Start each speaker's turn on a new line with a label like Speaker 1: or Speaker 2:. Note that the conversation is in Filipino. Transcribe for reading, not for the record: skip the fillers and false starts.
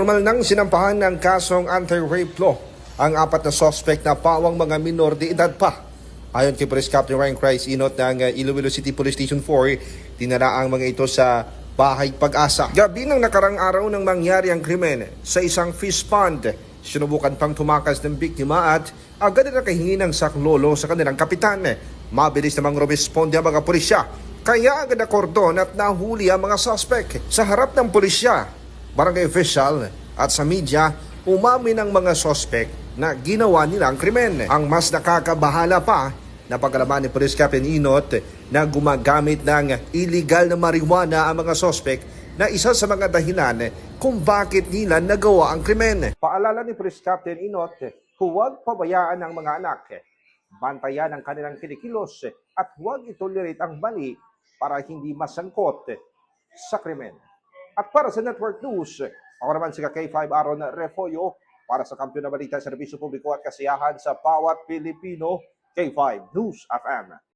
Speaker 1: Formal nang sinampahan ng kasong anti-rape law ang 4 na suspect na pawang mga minor de edad pa. Ayon kay Police Captain Ryan Christ Inot ng Iloilo City Police Station 4, dinala ang mga ito sa Bahay Pag-asa. Gabi ng nakarang araw nang mangyari ang krimen sa isang fish pond. Sinubukan pang tumakas ng biktima at agad na nakahingi ng saklolo sa kanilang kapitan. Mabilis namang rumesponde ang mga pulisya, kaya agad na kordon at nahuli ang mga suspect. Sa harap ng pulisya, barangay official at sa media, umamin ang mga suspect na ginawa nila ang krimen. Ang mas nakakabahala pa, napagalaman ni Police Captain Inot na gumagamit ng illegal na marijuana ang mga suspect na isa sa mga dahilan kung bakit nila nagawa ang krimen. Paalala ni Police Captain Inot, huwag pabayaan ang mga anak. Bantayan ang kanilang kinikilos at huwag itolerate ang mali para hindi masangkot sa krimen. At para sa Network News, ako naman si K5 Aaron Refollo para sa Kampiyon na Balita, Serbisyo Publiko at Kasiyahan sa bawat Pilipino, K5 News FM.